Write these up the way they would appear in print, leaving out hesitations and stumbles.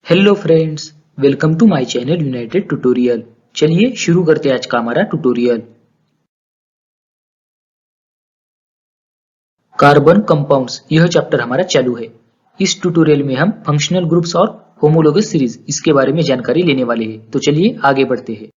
Hello friends, welcome to my channel united tutorial. चलिए शुरू करते हैं आज का हमारा ट्यूटोरियल। कार्बन कंपाउंड्स, यह चैप्टर हमारा चालू है। इस ट्यूटोरियल में हम फंक्शनल ग्रुप्स और होमोलोगस सीरीज इसके बारे में जानकारी लेने वाले हैं। तो चलिए आगे बढ़ते हैं।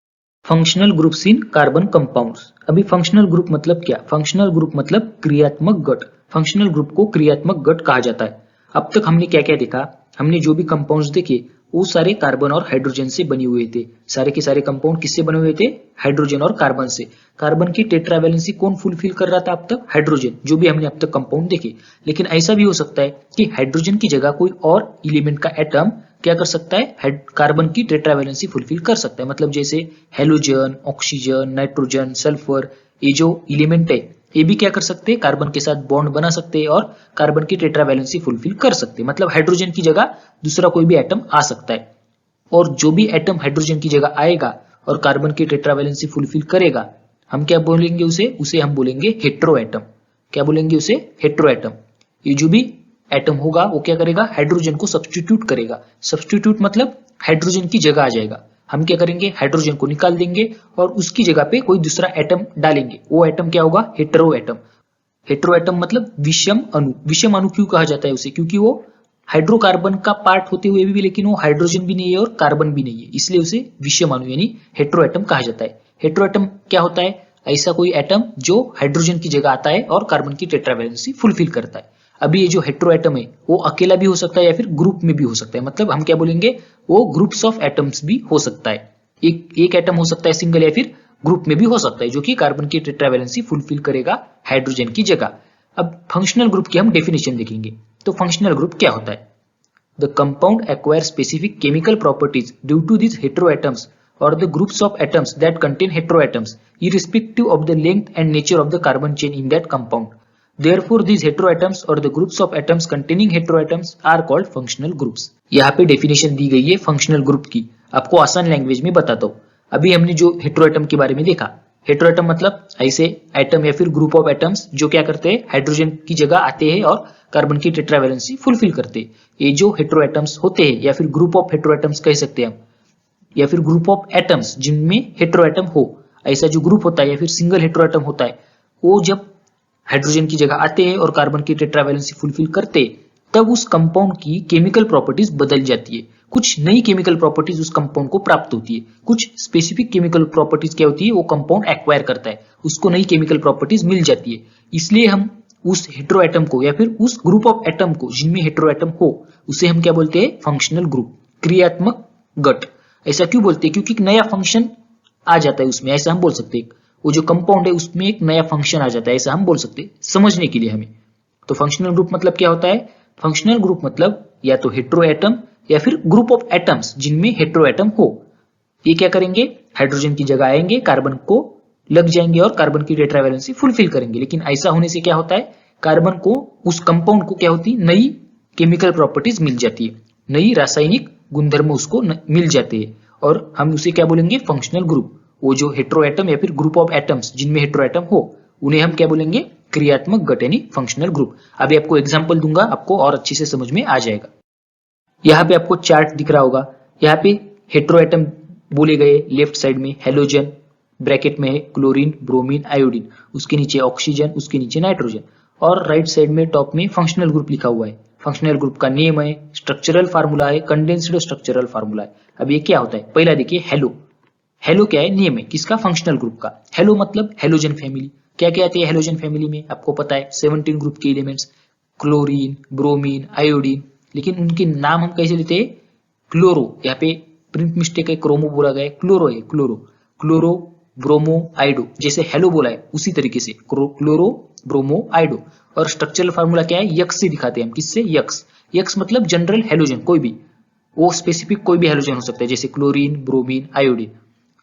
Functional groups in carbon compounds. अभी फंक्शनल ग्रुप मतलब क्या? फंक्शनल ग्रुप मतलब क्रियात्मक गट। फंक्शनल ग्रुप को क्रियात्मक गट कहा जाता है। अब तक हमने क्या क्या देखा? हमने जो भी कंपाउंड्स देखे वो सारे कार्बन और हाइड्रोजन से बने हुए थे। सारे के सारे कंपाउंड किससे बने हुए थे? हाइड्रोजन और कार्बन से। कार्बन की टेट्रावैलेंसी कौन फुलफिल कर रहा था अब तक? हाइड्रोजन। जो भी हमने अब तक कंपाउंड देखे। लेकिन ऐसा भी हो सकता है कि हाइड्रोजन की जगह कोई और एलिमेंट का एटम क्या कर सकता है? कार्बन की टेट्रावैलेंसी फुलफिल कर सकता है। मतलब जैसे हेलोजन, ऑक्सीजन, नाइट्रोजन, सल्फर, ये जो एलिमेंट है ये भी क्या कर सकते हैं? कार्बन के साथ बॉन्ड बना सकते हैं और कार्बन की टेट्रावैलेंसी फुलफिल कर सकते हैं। मतलब हाइड्रोजन की जगह दूसरा कोई भी एटम आ सकता है। और जो भी एटम हाइड्रोजन की जगह आएगा और कार्बन की टेट्रावैलेंसी फुलफिल करेगा, हम क्या बोलेंगे उसे हम बोलेंगे हेटेरो एटम। क्या बोलेंगे उसे? Hetero atom. ये जो भी एटम होगा वो क्या करेगा? हाइड्रोजन को सब्स्टिट्यूट करेगा। सब्स्टिट्यूट मतलब हाइड्रोजन की जगह आ जाएगा। हम क्या करेंगे? हाइड्रोजन को निकाल देंगे और उसकी जगह पे कोई दूसरा एटम डालेंगे। वो एटम क्या होगा? Hetero atom. हेटेरो एटम मतलब विषम अणु। विषम अणु क्यों कहा जाता है उसे? क्योंकि वो हाइड्रोकार्बन का पार्ट होते हुए भी लेकिन वो हाइड्रोजन भी नहीं है और कार्बन भी नहीं है, इसलिए उसे विषम अणु यानी हेटेरो एटम कहा जाता है। हेटेरो एटम क्या होता है? ऐसा कोई एटम जो हाइड्रोजन की जगह आता है और कार्बन की टेट्रावैलेंसी फुलफिल करता है। अभी ये जो हेटेरो एटम है वो अकेला भी हो सकता है या फिर ग्रुप में भी हो सकता है। मतलब हम क्या बोलेंगे? वो ग्रुप्स ऑफ एटम्स भी हो सकता है। एक एटम हो सकता है सिंगल या फिर ग्रुप में भी हो सकता है जो कि कार्बन की टेट्रावैलेंसी फुलफिल करेगा हाइड्रोजन की जगह। अब फंक्शनल ग्रुप की हम डेफिनेशन देखेंगे। तो फंक्शनल ग्रुप क्या होता है? The compound acquires specific chemical properties due to these heteroatoms or the groups of atoms that contain heteroatoms, irrespective of the length and nature of the carbon chain in that compound. Therefore, these heteroatoms or the groups of atoms containing heteroatoms are called functional groups. यहाँ पे definition दी गई है functional group की। आपको आसान language में बताता हूँ। अभी हमने जो हेटेरोएटम के बारे में देखा, हेटेरोएटम मतलब ऐसे एटम या फिर ग्रुप ऑफ एटम्स जो क्या करते हैं? हाइड्रोजन की जगह आते हैं और कार्बन की टेट्रावैलेंसी फुलफिल करते हैं। ये जो हेटेरोएटम्स होते हैं या फिर ग्रुप ऑफ हेटेरोएटम्स कह सकते हैं हम, या फिर ग्रुप ऑफ एटम्स जिनमें हेटेरोएटम हो, ऐसा जो ग्रुप होता है या फिर सिंगल हेटेरोएटम होता है, वो जब हाइड्रोजन की जगह आते हैं और कार्बन की टेट्रावैलेंसी फुलफिल करते हैं, तब उस कंपाउंड की केमिकल प्रॉपर्टीज बदल जाती है। कुछ नई केमिकल प्रॉपर्टीज उस कंपाउंड को प्राप्त होती है। कुछ स्पेसिफिक केमिकल प्रॉपर्टीज क्या होती है? वो कंपाउंड एक्वायर करता है, उसको नई केमिकल प्रॉपर्टीज मिल जाती है। इसलिए हम उस हेटेरोएटम को या फिर उस ग्रुप ऑफ एटम को जिनमें हेटेरोएटम हो, उसे हम क्या बोलते हैं? फंक्शनल ग्रुप, क्रियात्मक गट। ऐसा क्यों बोलते हैं? क्योंकि नया फंक्शन आ जाता है उसमें, ऐसा हम बोल सकते हैं। वो जो कंपाउंड है उसमें एक नया फंक्शन आ जाता है, ऐसा हम बोल सकते हैं समझने के लिए हमें। तो फंक्शनल ग्रुप मतलब क्या होता है? फंक्शनल ग्रुप मतलब या तो हेटेरो एटम या फिर ग्रुप ऑफ एटम्स जिनमें हेटेरो एटम हो। ये क्या करेंगे? हाइड्रोजन की जगह आएंगे, कार्बन को लग जाएंगे और कार्बन की टेट्रावैलेंसी फुलफिल करेंगे। लेकिन ऐसा होने से क्या होता है? कार्बन को, उस कंपाउंड को क्या होती है? नई केमिकल प्रॉपर्टीज मिल जाती है, नई रासायनिक गुणधर्म उसको मिल जाते हैं और हम उसे क्या बोलेंगे? Functional group. वो जो हेटेरो एटम या फिर ग्रुप ऑफ एटम्स जिनमें हेटेरो एटम हो, उन्हें हम क्या बोलेंगे? क्रियात्मक गट यानी फंक्शनल ग्रुप। अभी आपको एग्जांपल दूंगा, आपको और अच्छे से समझ में आ जाएगा। यहाँ पे आपको चार्ट दिख रहा होगा। यहाँ पे हेटेरो एटम बोले गए, लेफ्ट साइड में हेलोजन, ब्रैकेट में है क्लोरीन, ब्रोमीन, आयोडीन, उसके नीचे ऑक्सीजन, उसके नीचे नाइट्रोजन, और राइट साइड में टॉप में फंक्शनल ग्रुप लिखा हुआ है। फंक्शनल ग्रुप का नेम है, स्ट्रक्चरल फार्मूला है, कंडेंस्ड स्ट्रक्चरल फार्मूला है। अब ये क्या होता है? पहला देखिए हेलो। हेलो क्या है? नेम है किसका? फंक्शनल ग्रुप का। हेलो मतलब हेलोजन फैमिली। क्या क्या आते हैं हेलोजन फैमिली में? आपको पता है 17 ग्रुप के एलिमेंट्स, क्लोरीन, ब्रोमीन, आयोडीन। लेकिन उनके नाम हम कैसे लेते हैं? क्लोरो। यहाँ पे प्रिंट मिस्टेक है, क्रोमो बोला गया है, क्लोरो है। Chloro, chloro, bromo, आइडो। जैसे हेलो बोला है उसी तरीके से क्लोरो, ब्रोमो, आइडो। और स्ट्रक्चरल फार्मूला क्या है? यक्स से दिखाते हैं हम। किससे? यक्स। यक्स मतलब जनरल हेलोजन, कोई भी, वो स्पेसिफिक कोई भी हेलोजन हो सकता है, जैसे chlorine, bromine, iodine.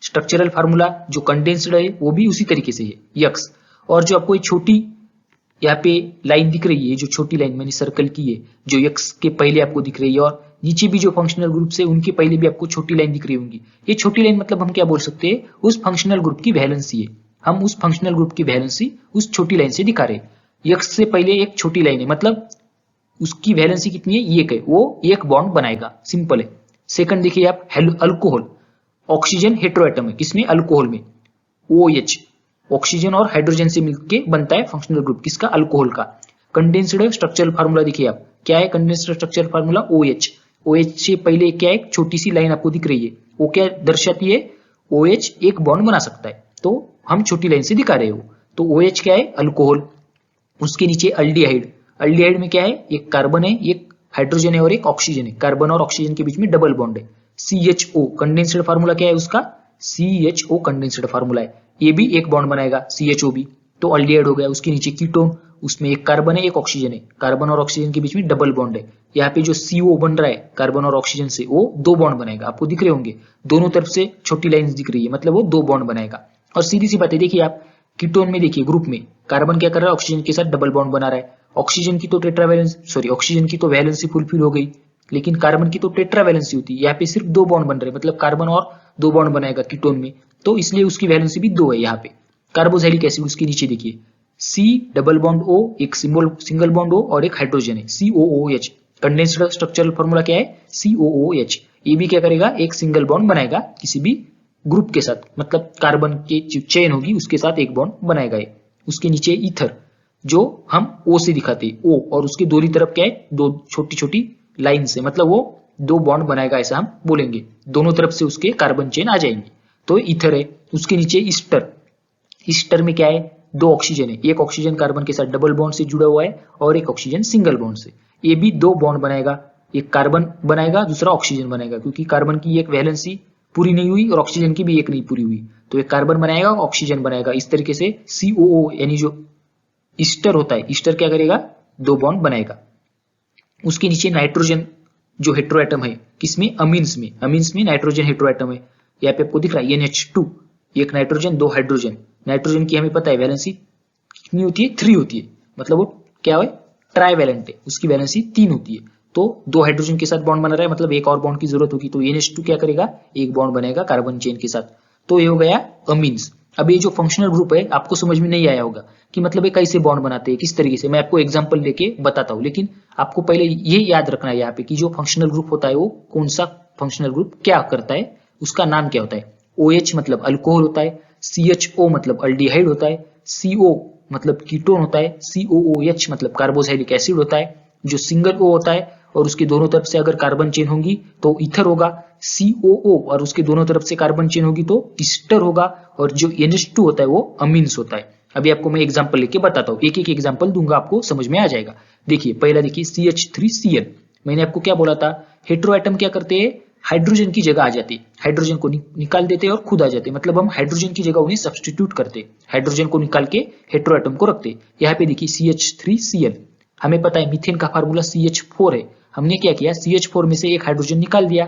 Structural formula जो कंडेंस्ड है वो भी उसी तरीके से है, यक्स। और जो आपको छोटी यहाँ पे लाइन दिख रही है, जो छोटी लाइन मैंने सर्कल की है, जो यक्स के पहले आपको दिख रही है, और नीचे भी जो फंक्शनल ग्रुप से उनके पहले भी आपको छोटी लाइन दिख रही होंगी। ये छोटी लाइन मतलब हम क्या बोल सकते हैं? उस फंक्शनल ग्रुप की वैलेंसी है। हम उस फंक्शनल ग्रुप की वैलेंसी उस छोटी लाइन से दिखा रहे हैं। यक्स से पहले एक छोटी लाइन है, मतलब उसकी वैलेंसी कितनी है? एक है, वो एक बॉन्ड बनाएगा, सिंपल है। सेकंड देखिए आप अल्कोहल, ऑक्सीजन हेटेरोएटम है, किसमें? अल्कोहल में। OH ऑक्सीजन और हाइड्रोजन से मिलकर बनता है फंक्शनल ग्रुप, किसका? अल्कोहल का। कंडेंस्ड स्ट्रक्चरल फार्मूला देखिए आप, क्या है condensed structural formula? OH। OH से पहले क्या है? एक छोटी सी लाइन आपको दिख रही है, वो क्या दर्शाती है? OH एक बॉन्ड बना सकता है, तो हम छोटी लाइन से दिखा रहे हो। तो OH क्या है? अल्कोहल। उसके नीचे अल्डिहाइड, अल्डिहाइड में क्या है? एक कार्बन है, एक हाइड्रोजन है और एक ऑक्सीजन है। कार्बन और ऑक्सीजन के बीच में डबल बॉन्ड है। CHO कंडेंस्ड फार्मूला क्या है उसका? CHO कंडेंस्ड फार्मूला है, ये भी एक बॉन्ड बनाएगा, CHO भी, तो अल्डिहाइड हो गया। उसके नीचे कीटोन, उसमें एक कार्बन है, एक ऑक्सीजन है, कार्बन और ऑक्सीजन के बीच में डबल बॉन्ड है। यहाँ पे जो CO बन रहा है कार्बन और ऑक्सीजन से, वो दो बॉन्ड बनाएगा, आपको दिख रहे होंगे, दोनों तरफ से छोटी लाइन दिख रही है, मतलब वो दो बॉन्ड बनाएगा। और सीधी सी बात है, देखिए आप कीटोन में देखिए ग्रुप में कार्बन क्या कर रहा है? ऑक्सीजन के साथ डबल बॉन्ड बना रहा है। ऑक्सीजन की तो ऑक्सीजन की तो वैलेंसी फुलफिल हो गई, लेकिन कार्बन की तो टेट्रावैलेंसी होती है। यहाँ पे सिर्फ दो बॉन्ड बन रहे हैं, मतलब कार्बन और दो बॉन्ड बनाएगा कीटोन में, तो इसलिए उसकी वैलेंसी भी दो है। यहाँ पे कार्बोक्सिलिक एसिड, उसके नीचे देखिए C डबल बॉन्ड O, एक सिंगल बॉन्ड O और एक हाइड्रोजन है, COOH। कंडेंस्ड स्ट्रक्चरल फॉर्मूला क्या है? COOH। ये भी क्या करेगा? एक सिंगल बॉन्ड बनाएगा किसी भी ग्रुप के साथ, मतलब कार्बन की जो चेन होगी उसके साथ एक बॉन्ड बनाएगा ये। उसके नीचे ईथर, जो हम O से दिखाते हैं, O, और उसके दोनों तरफ क्या है? दो छोटी छोटी लाइन से, मतलब वो दो बॉन्ड बनाएगा, ऐसा हम बोलेंगे, दोनों तरफ से उसके कार्बन चेन आ जाएंगे, तो ईथर है। उसके नीचे ईस्टर, ईस्टर में क्या है? दो ऑक्सीजन है, एक ऑक्सीजन कार्बन के साथ डबल बॉन्ड से जुड़ा हुआ है और एक ऑक्सीजन सिंगल बॉन्ड से, ये भी दो बॉन्ड बनाएगा, एक कार्बन बनाएगा, दूसरा ऑक्सीजन बनाएगा, क्योंकि कार्बन की एक वैलेंसी पूरी नहीं हुई और ऑक्सीजन की भी एक नहीं पूरी हुई, तो एक कार्बन बनाएगा, ऑक्सीजन बनाएगा। इस तरीके से COO यानी जो ईस्टर होता है, ईस्टर क्या करेगा? दो बॉन्ड बनाएगा। उसके नीचे नाइट्रोजन जो हेटेरोएटम है, किसमें? अमीन्स में, अमीन्स में नाइट्रोजन हेटेरोएटम है। यहाँ पे आपको दिख रहा है NH2, एक नाइट्रोजन दो हाइड्रोजन। नाइट्रोजन की हमें पता है वैलेंसी कितनी होती है? 3 होती है, मतलब वो क्या है? ट्राइवैलेंट है, उसकी वैलेंसी 3 होती है। तो दो हाइड्रोजन के साथ बॉन्ड बना रहा है, मतलब एक और बॉन्ड की जरूरत होगी, तो NH2 क्या करेगा? एक बॉन्ड बनेगा कार्बन चेन के साथ, तो ये हो गया अमीन्स। अब ये जो फंक्शनल ग्रुप है आपको समझ में नहीं आया होगा कि मतलब ये कैसे बॉन्ड बनाते हैं, किस तरीके से, मैं आपको एग्जांपल लेके बताता हूँ, लेकिन आपको पहले ये याद रखना है यहाँ पे कि जो फंक्शनल ग्रुप होता है वो कौन सा फंक्शनल ग्रुप क्या करता है, उसका नाम क्या होता है। OH मतलब अल्कोहल होता है, CHO मतलब अल्डिहाइड होता है, CO मतलब कीटोन होता है, COOH मतलब कार्बोक्सिलिक एसिड होता है, जो सिंगल O होता है और उसके दोनों तरफ से अगर कार्बन चेन होगी तो ईथर होगा, COO और उसके दोनों तरफ से कार्बन चेन होगी तो ईस्टर होगा, और जो NH2 होता है वो अमीन्स होता है। अभी आपको मैं एग्जांपल लेके बताता हूँ, एक एक एग्जांपल दूंगा, आपको समझ में आ जाएगा। देखिए पहला देखिए CH3Cl, मैंने आपको क्या बोला था? हेटेरोएटम क्या करते हैं? हाइड्रोजन की जगह आ जाते हैं, हाइड्रोजन को निकाल देते हैं और खुद आ जाते हैं, मतलब हम हाइड्रोजन की जगह उन्हें सब्स्टिट्यूट करते हैं, हाइड्रोजन को निकाल के हेटेरोएटम को रखते हैं। यहाँ पे देखिए CH3Cl, हमें पता है मीथेन का फार्मूला CH4 है, हमने क्या किया? CH4 में से एक हाइड्रोजन निकाल दिया,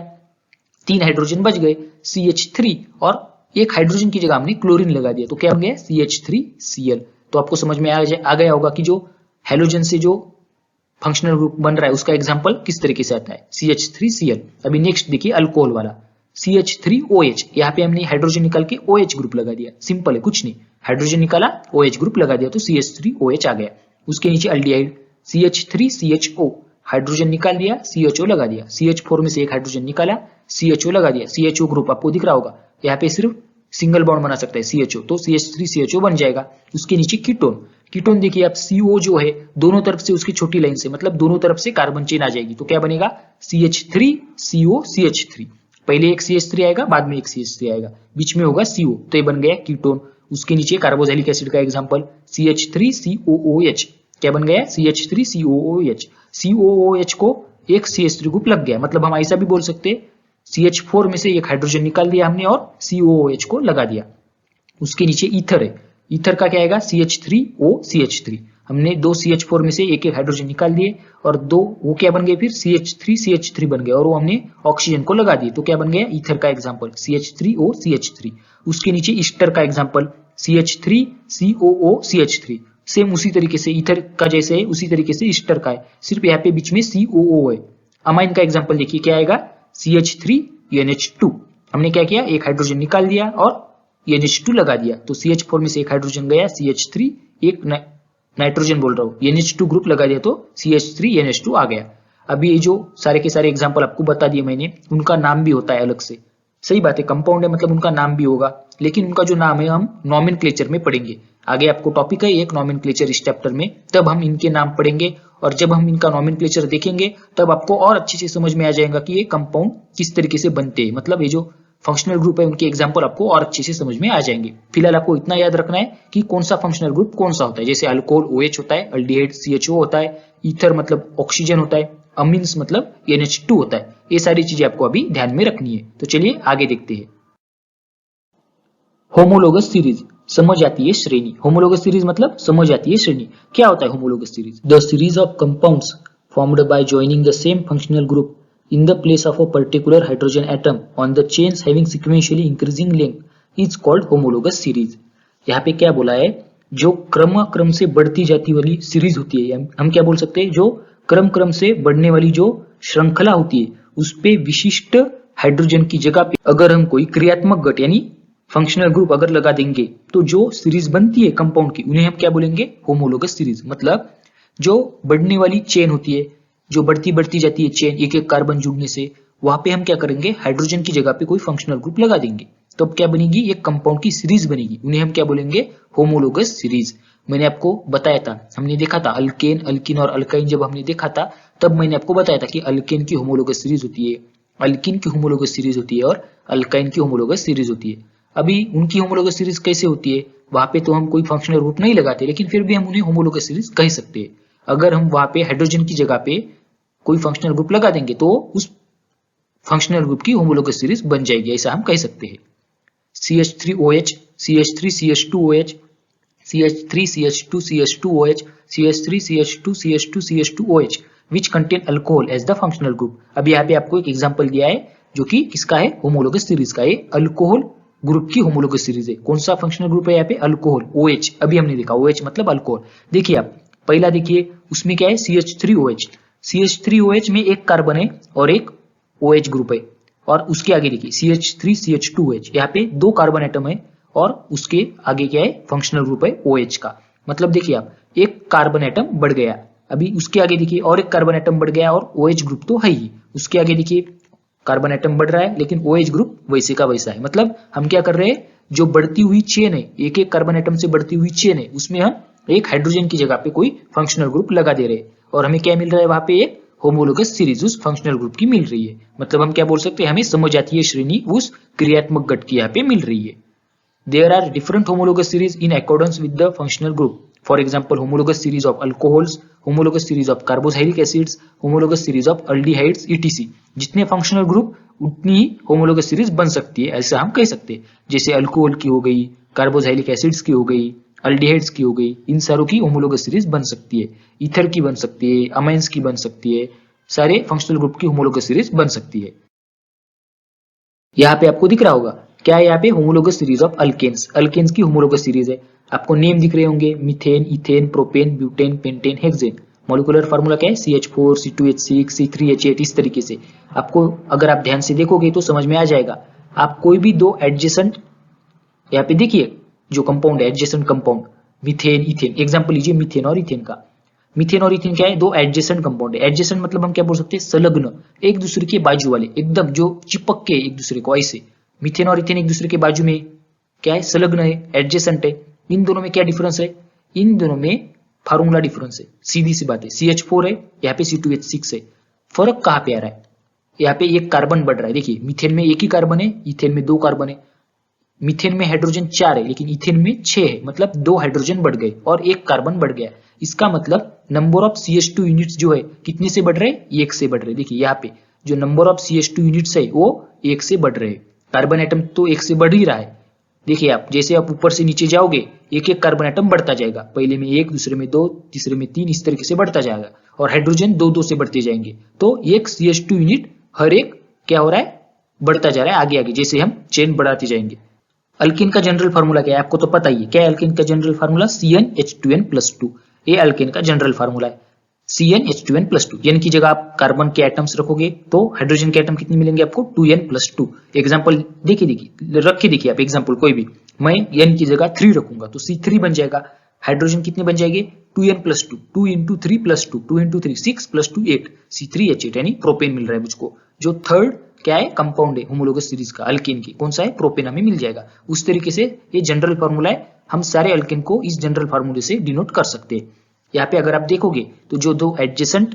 3 हाइड्रोजन बच गए, CH3, और एक हाइड्रोजन की जगह हमने क्लोरीन लगा दिया, तो क्या बन गया? CH3Cl। तो आपको समझ में आ गया होगा कि जो हैलोजन से जो फंक्शनल ग्रुप बन रहा है उसका एग्जांपल किस तरीके से आता है, CH3Cl। अभी नेक्स्ट देखिए अल्कोहल वाला CH3OH, यहाँ पे हमने हाइड्रोजन निकाल के OH ग्रुप लगा दिया, सिंपल है, कुछ नहीं, हाइड्रोजन निकाला OH ग्रुप लगा दिया तो CH3OH आ गया। उसके नीचे अल्डिहाइड CH3CHO, हाइड्रोजन निकाल दिया, CHO लगा दिया, CH4 में से एक हाइड्रोजन निकाला, CHO लगा दिया, CHO ग्रुप आपको दिख रहा होगा, यहाँ पे सिर्फ सिंगल बॉन्ड बना सकता है CHO, तो CH3CHO बन जाएगा। उसके नीचे कीटोन, कीटोन देखिए आप CO जो है दोनों तरफ से उसकी छोटी लाइन से, मतलब दोनों तरफ से कार्बन चेन आ जाएगी, तो क्या बनेगा? CH3COCH3, पहले एक CH3 आएगा, बाद में एक CH3 आएगा, बीच में होगा CO, तो ये बन गया कीटोन। उसके नीचे कार्बोक्सिलिक एसिड का एग्जांपल CH3COOH, क्या बन गया? CH3COOH, COOH को एक CH3 ग्रुप लग गया, मतलब हम ऐसा भी बोल सकते हैं CH4 में से एक हाइड्रोजन निकाल दिया हमने और COOH को लगा दिया। उसके नीचे ईथर है, ईथर का क्या आएगा? CH3OCH3, हमने दो CH4 में से एक एक हाइड्रोजन निकाल दिए और दो वो क्या बन गए? फिर CH3CH3 बन गए और वो हमने ऑक्सीजन को लगा दिए, तो क्या बन गया? ईथर का एग्जांपल CH3OCH3। उसके नीचे ईस्टर का एग्जांपल CH3COOCH3, सेम उसी तरीके से ईथर का जैसे है उसी तरीके से ईस्टर का है, सिर्फ यहाँ पे बीच में COO है। अमाइन का एग्जांपल देखिए क्या आएगा? CH3NH2, हमने क्या किया? एक हाइड्रोजन निकाल दिया और NH2 लगा दिया, तो CH4 में से एक हाइड्रोजन गया, CH3 एक नाइट्रोजन बोल रहा हूँ, NH2 ग्रुप लगा दिया तो CH3NH2 आ गया। अभी ये जो सारे के सारे एग्जाम्पल आपको बता दिए मैंने, उनका नाम भी होता है अलग से। सही बात है, कंपाउंड है मतलब उनका नाम भी होगा, लेकिन उनका जो नाम है हम नॉमेनक्लेचर में पढ़ेंगे। आगे आपको टॉपिक है एक नॉमेनक्लेचर इस चैप्टर में, तब हम इनके नाम पढ़ेंगे, और जब हम इनका नॉमेनक्लेचर देखेंगे तब आपको और अच्छे से समझ में आ जाएगा कि ये कंपाउंड किस तरीके से बनते हैं। मतलब ये जो फंक्शनल ग्रुप है उनके एग्जाम्पल आपको और अच्छे से समझ में आ जाएंगे। फिलहाल आपको इतना याद रखना है कि कौन सा फंक्शनल ग्रुप कौन सा होता है। जैसे अल्कोहल OH होता है, अल्डिहाइड CHO होता है, ईथर मतलब ऑक्सीजन होता है, अमीन्स मतलब NH2 होता है। ये सारी चीजें आपको अभी ध्यान में रखनी है। तो चलिए आगे देखते हैं। होमोलोगस सीरीज, समझ आती है श्रेणी। होमोलोगस सीरीज मतलब समझ आती है श्रेणी। क्या होता है homologous series? The series of compounds formed by joining the same functional group in the place of a particular hydrogen atom on the chains having sequentially increasing length is called homologous series। यहाँ पे क्या बोला है, जो क्रम से बढ़ती जाती वाली सीरीज होती है, हम क्या बोल सकते हैं, जो क्रम से बढ़ने वाली जो श्रृंखला होती है उस पे विशिष्ट हाइड्रोजन की जगह पे अगर हम कोई क्रियात्मक गट यानी फंक्शनल ग्रुप अगर लगा देंगे तो जो सीरीज बनती है कंपाउंड की, उन्हें हम क्या बोलेंगे, होमोलोगस सीरीज। मतलब जो बढ़ने वाली चेन होती है, जो बढ़ती जाती है चेन एक एक कार्बन जुड़ने से, वहां पे हम क्या करेंगे, हाइड्रोजन की जगह पे कोई फंक्शनल ग्रुप लगा देंगे, तो अब क्या बनेगी, एक कंपाउंड की सीरीज बनेगी। उन्हें हम क्या बोलेंगे, होमोलोगस सीरीज। मैंने आपको बताया था, हमने देखा था अल्केन, अल्किन और अल्काइन जब हमने देखा था तब मैंने आपको बताया था कि अल्केन की होमोलोगस सीरीज होती है, अल्किन की होमोलोगस सीरीज होती है और अल्काइन की होमोलोगस सीरीज होती है। अभी उनकी होमोलोगस सीरीज कैसे होती है, वहां पे तो हम कोई फंक्शनल ग्रुप नहीं लगाते, लेकिन फिर भी हम उन्हें होमोलोगस सीरीज कह सकते हैं। अगर हम वहां पे हाइड्रोजन की जगह पे कोई फंक्शनल ग्रुप लगा देंगे तो उस फंक्शनल ग्रुप की होमोलोगस सीरीज बन जाएगी, ऐसा हम कह सकते हैं। CH3OH, CH3CH2OH, CH3CH2CH2OH, CH3CH2CH2CH2OH which contain alcohol as the functional group। अब यहाँ पे आपको एक एग्जांपल दिया है जो कि किसका है, होमोलोगस सीरीज का। ये अल्कोहल ग्रुप की होमोलोगस सीरीज है। कौन सा फंक्शनल ग्रुप है यहाँ पे, अल्कोहल OH। अभी हमने देखा OH मतलब अल्कोहल। देखिए आप पहला देखिए, उसमें क्या है, CH3OH। CH3OH में एक कार्बन है और एक OH ग्रुप है, और उसके आगे देखिए CH3CH2OH, यहाँ पे दो कार्बन एटम है और उसके आगे क्या है, फंक्शनल ग्रुप है OH का। मतलब देखिए आप, एक कार्बन एटम बढ़ गया, अभी उसके आगे देखिए और एक कार्बन एटम बढ़ गया और OH ग्रुप तो है ही, उसके आगे देखिए कार्बन एटम बढ़ रहा है लेकिन OH ग्रुप वैसे का वैसा है। मतलब हम क्या कर रहे हैं, जो बढ़ती हुई चेन है, एक एक कार्बन एटम से बढ़ती हुई चेन है, उसमें हम एक हाइड्रोजन की जगह पे कोई फंक्शनल ग्रुप लगा दे रहे हैं, और हमें क्या मिल रहा है, वहां पे एक होमोलोगस सीरीज उस फंक्शनल ग्रुप की मिल रही है। मतलब हम क्या बोल सकते हैं, हमें समझ आती है श्रेणी उस क्रियात्मक गट की यहाँ पे मिल रही है। There are different homologous series in accordance with the functional group. For example, homologous series of alcohols, homologous series of carbohydric acids, homologous series of aldehydes ETC। जितने फंक्शनल ग्रुप उतनी ही होमोलोगस सीरीज बन सकती है, ऐसा हम कह सकते हैं। जैसे अल्कोहल की हो गई, कार्बोहाइड्रिक एसिड्स की हो गई, अल्डिहाइड्स की हो गई, इन सारों की होमोलोगस सीरीज बन सकती है। ईथर की बन सकती है, अमाइंस की बन सकती है, सारे फंक्शनल ग्रुप की होमोलोगस सीरीज बन सकती है। यहाँ पे आपको दिख रहा होगा क्या है, यहाँ पे homologous series of alkanes, alkanes की होमोलोगस सीरीज है। आपको नेम दिख रहे होंगे, methane, ethane, propane, butane, pentane, hexane. Molecular formula क्या है, CH4, C2H6, C3H8। इस तरीके से आपको अगर आप ध्यान से देखोगे तो समझ में आ जाएगा। आप कोई भी दो एडजेसेंट, यहाँ पे देखिए जो कंपाउंड है adjacent compound, methane, ethane, example लीजिए मीथेन और इथेन का। मीथेन और इथेन क्या है, दो एडजेसेंट कंपाउंड है। एडजेसेंट मतलब हम क्या बोल सकते हैं, संलग्न, एक दूसरे के बाजू वाले, एकदम जो चिपक के एक दूसरे को, ऐसे। मीथेन और इथेन एक दूसरे के बाजू में क्या है, संलग्न है, एडजेसेंट है। इन दोनों में क्या डिफरेंस है, इन दोनों में फार्मूला डिफरेंस है, सीधी सी बात है। CH4 है, यहाँ पे C2H6 है। फर्क कहाँ पे आ रहा है, यहाँ पे एक कार्बन बढ़ रहा है। देखिए मीथेन में एक ही कार्बन है, इथेन में दो कार्बन है। मीथेन में हाइड्रोजन 4 है लेकिन इथेन में 6 है, मतलब दो हाइड्रोजन बढ़ गए और एक कार्बन बढ़ गया। इसका मतलब नंबर ऑफ CH2 यूनिट्स जो है कितने से बढ़ रहे हैं, 1 से बढ़ रहे हैं। देखिए यहाँ पे जो नंबर ऑफ CH2 यूनिट्स है वो 1 से बढ़ रहे हैं। कार्बन एटम तो 1 से बढ़ ही रहा है। देखिए आप, जैसे आप ऊपर से नीचे जाओगे एक एक कार्बन एटम बढ़ता जाएगा, पहले में 1, दूसरे में 2, तीसरे में 3, इस तरीके से बढ़ता जाएगा, और हाइड्रोजन 2-2 से बढ़ते जाएंगे। तो एक CH2 यूनिट हर एक क्या हो रहा है, बढ़ता जा रहा है आगे आगे, जैसे हम चेन बढ़ाते जाएंगे। अल्किन का जनरल फार्मूला क्या है, आपको तो पता ही है। क्या है अल्किन का जनरल फार्मूला, CnH2n+2। ये अल्किन का जनरल फार्मूला है, CnH2n+2। n की जगह आप कार्बन के एटम्स रखोगे तो हाइड्रोजन के एटम कितने मिलेंगे आपको, 2n+2। एग्जांपल देखिए रख के देखिए आप एग्जांपल कोई भी, मैं n की जगह 3 रखूंगा तो C3 बन जाएगा। हाइड्रोजन कितने बन जाएंगे, 2n+2, 2 into 3+2, 2 into 3 6 plus 2 8, C3H8 यानी प्रोपेन मिल रहा है मुझको। जो थर्ड क्या है, कंपाउंड है होमोलोगस सीरीज का अल्केन की, कौन सा है, प्रोपेन, हमें मिल जाएगा। उस तरीके से ये जनरल फार्मूला है, हम सारे अल्केन को इस जनरल फार्मूले से डिनोट कर सकते हैं। यहाँ पे अगर आप देखोगे तो जो दो एडजेसेंट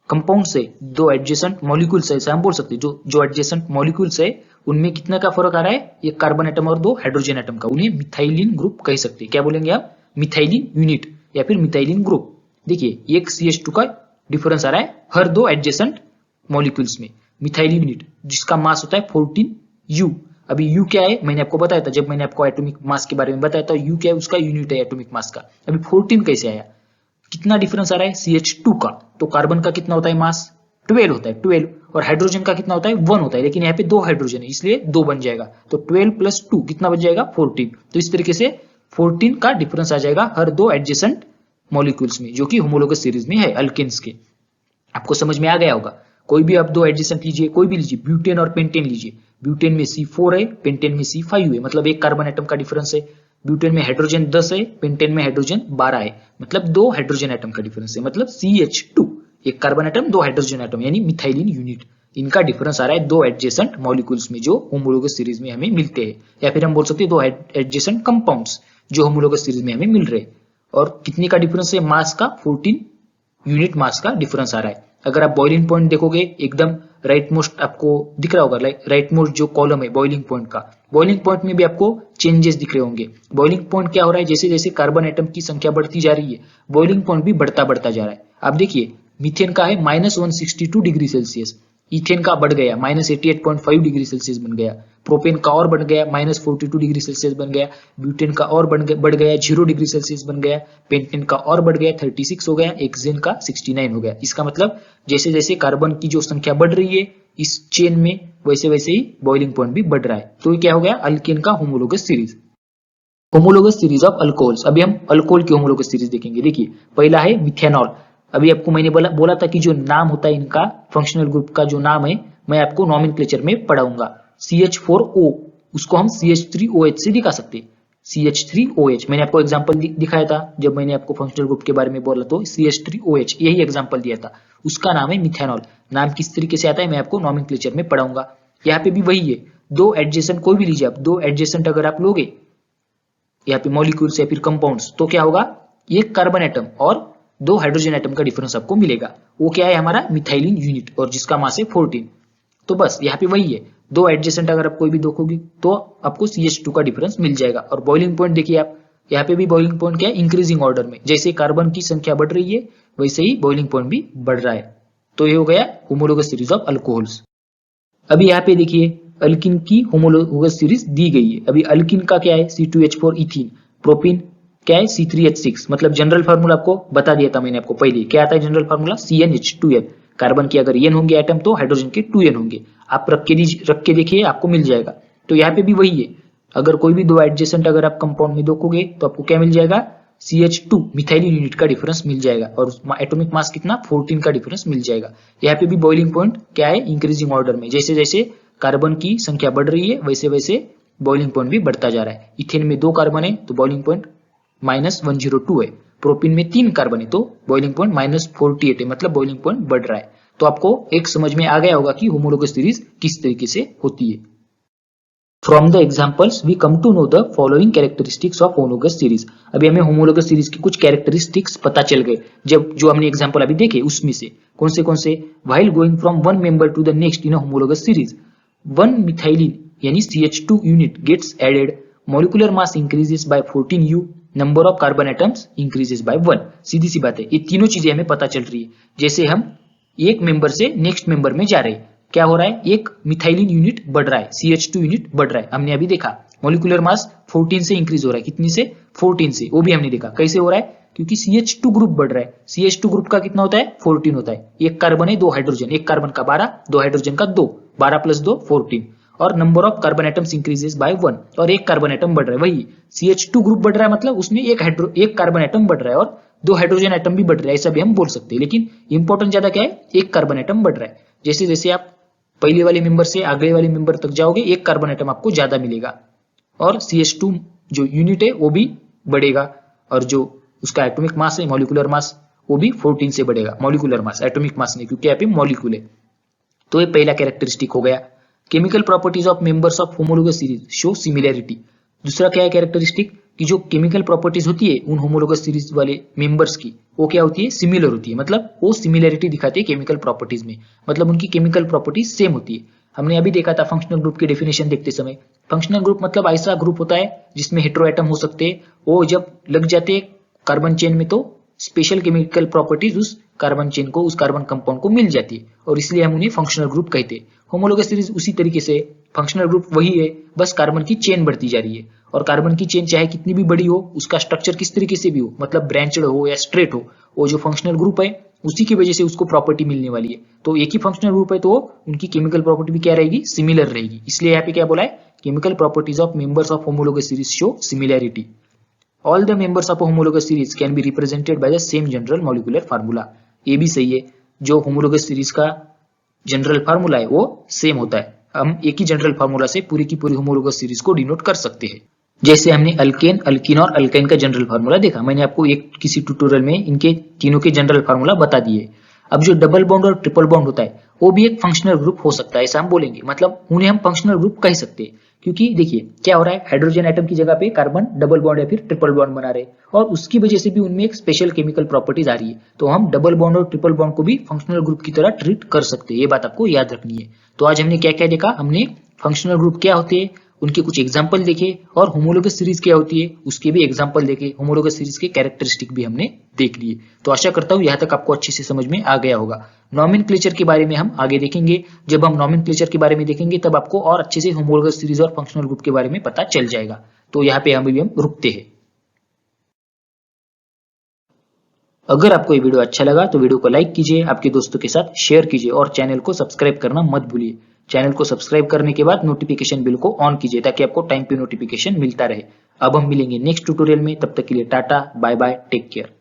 कंपाउंड्स है, दो एडजेसेंट मॉलिक्यूल्स है, ऐसा हम बोल सकते हैं, जो एडजेसेंट मॉलिक्यूल्स है उनमें कितना का फर्क आ रहा है, ये कार्बन एटम और दो हाइड्रोजन एटम का, उन्हें मिथाइलिन ग्रुप कह सकते हैं। क्या बोलेंगे आप, मिथाइलिन यूनिट या फिर मिथाइलिन ग्रुप। देखिए एक CH2 का डिफरेंस आ रहा है हर दो एडजेसेंट मॉलिक्यूल्स में, मिथाइलिन यूनिट जिसका मास होता है 14U। अभी U क्या है मैंने आपको बताया था, जब मैंने आपको एटॉमिक मास के बारे में बताया था, U क्या है, उसका यूनिट है एटॉमिक मास का। अभी 14 कैसे आया, कितना डिफरेंस आ रहा है CH2 का, तो कार्बन का कितना होता है मास, 12 होता है 12, और हाइड्रोजन का कितना होता है 1 होता है, लेकिन यहाँ पे दो हाइड्रोजन है इसलिए 2 बन जाएगा, तो 12 + 2 कितना बन जाएगा 14। तो इस तरीके से 14 का डिफरेंस आ जाएगा हर दो एडजेसेंट मॉलिक्यूल्स में, जो कि होमोलोगस सीरीज में है अल्केन्स के। आपको समझ में आ गया होगा। कोई भी आप दो एडजेसेंट लीजिए, कोई भी लीजिए, ब्यूटेन और पेंटेन लीजिए, ब्यूटेन में C4 है, पेंटेन में C5 है, मतलब एक कार्बन एटम का डिफरेंस है। ब्यूटेन में हाइड्रोजन 10 है, पेंटेन में हाइड्रोजन 12 है, मतलब दो हाइड्रोजन एटम का डिफरेंस है, मतलब CH2, एक कार्बन एटम दो हाइड्रोजन एटम यानी मिथाइलिन यूनिट। इनका डिफरेंस आ रहा है दो एडजेसेंट मॉलिक्यूल्स में जो होमोलोगस सीरीज में हमें मिलते हैं, या फिर हम बोल सकते हैं दो एडजेसेंट कंपाउंड्स जो होमोलोगस सीरीज में हमें मिल रहे हैं। और कितने का डिफरेंस है, मास का 14 यूनिट मास का डिफरेंस आ रहा है। अगर आप बॉइलिंग पॉइंट देखोगे एकदम राइट मोस्ट आपको दिख रहा होगा, राइट मोस्ट जो कॉलम है बॉइलिंग पॉइंट का, बॉइलिंग पॉइंट में भी आपको चेंजेस दिख रहे होंगे। बॉइलिंग पॉइंट क्या हो रहा है, जैसे जैसे कार्बन एटम की संख्या बढ़ती जा रही है, बॉइलिंग पॉइंट भी बढ़ता जा रहा है। आप देखिए मीथेन का है -162 डिग्री सेल्सियस, इथेन का बढ़ गया -88.5 डिग्री सेल्सियस बन गया, प्रोपेन का और बढ़ गया -42 डिग्री सेल्सियस बन गया, ब्यूटेन का और बढ़ गया 0 डिग्री सेल्सियस बन गया, पेंटेन का और बढ़ गया 36 हो गया, हेक्सेन का 69 हो गया। इसका मतलब जैसे जैसे कार्बन की जो संख्या बढ़ रही है इस चेन में, वैसे वैसे ही बॉइलिंग पॉइंट भी बढ़ रहा है। तो ये क्या हो गया, अल्केन का homologous series, homologous series of alcohols. अभी हम अल्कोहल की होमोलोगस सीरीज देखेंगे। देखिए पहला है मिथेनॉल। अभी आपको मैंने बोला था कि जो नाम होता है इनका फंक्शनल ग्रुप का जो नाम है मैं आपको नॉमेनक्लेचर में पढ़ाऊंगा। CH4O उसको हम CH3OH से दिखा सकते हैं, CH3OH। मैंने आपको एग्जांपल दिखाया था जब मैंने आपको फंक्शनल ग्रुप के बारे में बोला, तो CH3OH यही एग्जांपल दिया था, उसका नाम है मिथेनॉल। नाम किस तरीके से आता है मैं आपको नॉमेनक्लेचर में पढ़ाऊंगा। यहाँ पे भी वही है, दो एडजेसेंट कोई भी लीजिए आप, दो एडजेसेंट अगर आप लोगे यहाँ पे मॉलिक्यूल्स या फिर कंपाउंड्स, तो क्या होगा, एक कार्बन एटम और दो हाइड्रोजन एटम का डिफरेंस आपको मिलेगा। वो क्या है हमारा मिथाइलिन यूनिट, और जिसका मास है 14। तो बस यहाँ पे वही है, दो एडजेसेंट अगर आप कोई भी देखोगे तो आपको CH2 का डिफरेंस मिल जाएगा। और बॉइलिंग पॉइंट देखिए आप, यहाँ पे भी बॉइलिंग पॉइंट क्या है, इंक्रीजिंग ऑर्डर में, जैसे कार्बन की संख्या बढ़ रही है वैसे ही बॉइलिंग पॉइंट भी बढ़ रहा है। तो ये हो गया होमोलोगस सीरीज ऑफ अल्कोहल्स। अभी यहाँ पे देखिए अल्किन की होमोलोगस सीरीज दी गई है। अभी अल्किन का क्या है, C2H4 इथीन, प्रोपीन क्या है C3H6, मतलब जनरल फार्मूला आपको बता दिया था मैंने आपको पहले, क्या आता है जनरल फार्मूला, CnH2n। कार्बन की अगर n होंगे एटम तो हाइड्रोजन के 2n होंगे। आप रख के देखिए आपको मिल जाएगा। तो यहाँ पे भी वही है, अगर कोई भी दो एडजेसेंट अगर आप कंपाउंड में देखोगे तो आपको क्या मिल जाएगा, CH2 मिथाइलिन यूनिट का डिफरेंस मिल जाएगा, और एटॉमिक मास कितना 14 का डिफरेंस मिल जाएगा। यहाँ पे भी बॉइलिंग पॉइंट क्या है, इंक्रीजिंग ऑर्डर में, जैसे जैसे कार्बन की संख्या बढ़ रही है वैसे वैसे बॉइलिंग पॉइंट भी बढ़ता जा रहा है। इथेन में 2 कार्बन है तो बॉइलिंग पॉइंट -102 है, प्रोपीन में 3 कार्बन है तो बॉइलिंग पॉइंट -48 है, मतलब बॉइलिंग पॉइंट बढ़ रहा है। तो आपको एक समझ में आ गया होगा कि होमोलोगस सीरीज किस तरीके से होती है। From the examples we come to know the following characteristics of homologous series. अभी हमें होमोलोगस सीरीज की कुछ कैरेक्टरिस्टिक्स पता चल गए, जब जो हमने एग्जाम्पल अभी देखे उसमें से कौन से, while going from one member to the next in a homologous series, one methylene यानी CH2 unit gets added, molecular mass increases by 14U, number of carbon atoms increases by 1। सीधी सी बात है, ये तीनों चीजें हमें पता चल रही है। जैसे हम एक मेंबर से नेक्स्ट मेंबर में जा रहे हैं, क्या हो रहा है, एक मिथाइलिन यूनिट बढ़ रहा है, CH2 यूनिट बढ़ रहा है, हमने अभी देखा। मॉलिक्यूलर मास 14 से इंक्रीज हो रहा है, कितनी से, 14 से, वो भी हमने देखा कैसे हो रहा है, क्योंकि CH2 ग्रुप बढ़ रहा है। CH2 ग्रुप का कितना होता है, 14 होता है। एक कार्बन है, दो हाइड्रोजन, एक कार्बन का 12, दो हाइड्रोजन का 2, 12 + 2 14, और number of carbon atoms increases by 1, और एक कार्बन एटम बढ़ रहा है। वही CH2 ग्रुप बढ़ रहा है, मतलब उसमें एक कार्बन एटम बढ़ रहा है और दो हाइड्रोजन एटम भी बढ़ रहा है, ऐसा भी हम बोल सकते हैं। लेकिन इंपॉर्टेंट ज्यादा क्या है, एक कार्बन एटम बढ़ रहा है। जैसे जैसे आप पहले वाले मेंबर से अगले वाले मेंबर तक जाओगे, एक कार्बन एटम आपको ज्यादा मिलेगा, और CH2 जो यूनिट है वो भी बढ़ेगा, और जो उसका एटॉमिक मास है, मॉलिक्यूलर मास वो भी 14 से बढ़ेगा, मॉलिक्यूलर मास, एटॉमिक मास नहीं, क्योंकि यहाँ पे मॉलिक्यूल है। तो ये पहला कैरेक्टरिस्टिक हो गया। Chemical properties of members of homologous series show similarity. दूसरा क्या है कैरेक्टरिस्टिक, कि जो केमिकल प्रॉपर्टीज होती है उन होमोलोगस सीरीज वाले मेंबर्स की, वो क्या होती है, सिमिलर होती है, मतलब वो सिमिलैरिटी दिखाती है केमिकल प्रॉपर्टीज में, मतलब उनकी केमिकल प्रॉपर्टीज सेम होती है। हमने अभी देखा था फंक्शनल ग्रुप की डेफिनेशन देखते समय, फंक्शनल ग्रुप मतलब ऐसा ग्रुप होता है जिसमें हेटेरो एटम हो सकते हैं, वो जब लग जाते हैं कार्बन चेन में तो स्पेशल केमिकल प्रॉपर्टीज उस कार्बन चेन को, उस कार्बन कंपाउंड को मिल जाती है, और इसलिए हम उन्हें फंक्शनल ग्रुप कहते हैं। होमोलोगस सीरीज उसी तरीके से, फंक्शनल ग्रुप वही है, बस कार्बन की चेन बढ़ती जा रही है, और कार्बन की चेन चाहे कितनी भी बड़ी हो, उसका स्ट्रक्चर किस तरीके से भी हो, मतलब ब्रांचड हो या स्ट्रेट हो, वो जो फंक्शनल ग्रुप है उसी की वजह से उसको प्रॉपर्टी मिलने वाली है। तो एक ही फंक्शनल ग्रुप है तो उनकी केमिकल प्रॉपर्टी भी क्या रहेगी, सिमिलर रहेगी। इसलिए यहाँ पे क्या बोला है, chemical properties of members of homologous series show similarity. All the members of a homologous series can be represented by the same general molecular formula। ये भी सही है, जो होमोलोगस सीरीज का जनरल फार्मूला है वो सेम होता है, हम एक ही जनरल फार्मूला से पूरी की पूरी होमोलोगस सीरीज को डिनोट कर सकते हैं। जैसे हमने अल्केन, अल्कीन और अल्काइन का जनरल फार्मूला देखा, मैंने आपको एक किसी ट्यूटोरियल में इनके तीनों के जनरल फार्मूला बता दिए। अब जो डबल बॉन्ड और ट्रिपल बॉन्ड होता है वो भी एक फंक्शनल ग्रुप हो सकता है, ऐसा हम बोलेंगे, मतलब उन्हें हम फंक्शनल ग्रुप कह सकते हैं। क्योंकि देखिए क्या हो रहा है, हाइड्रोजन एटम की जगह पे कार्बन डबल बॉन्ड या फिर ट्रिपल बॉन्ड बना रहे हैं, और उसकी वजह से भी उनमें एक स्पेशल केमिकल प्रॉपर्टीज आ रही है, तो हम डबल बॉन्ड और ट्रिपल बॉन्ड को भी फंक्शनल ग्रुप की तरह ट्रीट कर सकते हैं। ये बात आपको याद रखनी है। तो आज हमने क्या क्या देखा, हमने फंक्शनल ग्रुप क्या होते हैं उनके कुछ एग्जाम्पल देखे, और होमोलोगस सीरीज क्या होती है उसके भी एग्जाम्पल देखे, होमोलोगस सीरीज के कैरेक्टरिस्टिक भी हमने देख लिए। तो आशा करता हूँ यहाँ तक आपको अच्छे से समझ में आ गया होगा। नॉमेनक्लेचर के बारे में हम आगे देखेंगे, जब हम नॉमेनक्लेचर के बारे में देखेंगे तब आपको और अच्छे से होमोलोगस सीरीज और फंक्शनल ग्रुप के बारे में पता चल जाएगा। तो यहाँ पे हम रुकते हैं। अगर आपको ये वीडियो अच्छा लगा तो वीडियो को लाइक कीजिए, आपके दोस्तों के साथ शेयर कीजिए, और चैनल को सब्सक्राइब करना मत भूलिए। चैनल को सब्सक्राइब करने के बाद नोटिफिकेशन बिल को ऑन कीजिए ताकि आपको टाइम पे नोटिफिकेशन मिलता रहे। अब हम मिलेंगे नेक्स्ट ट्यूटोरियल में, तब तक के लिए tata, bye bye, take care.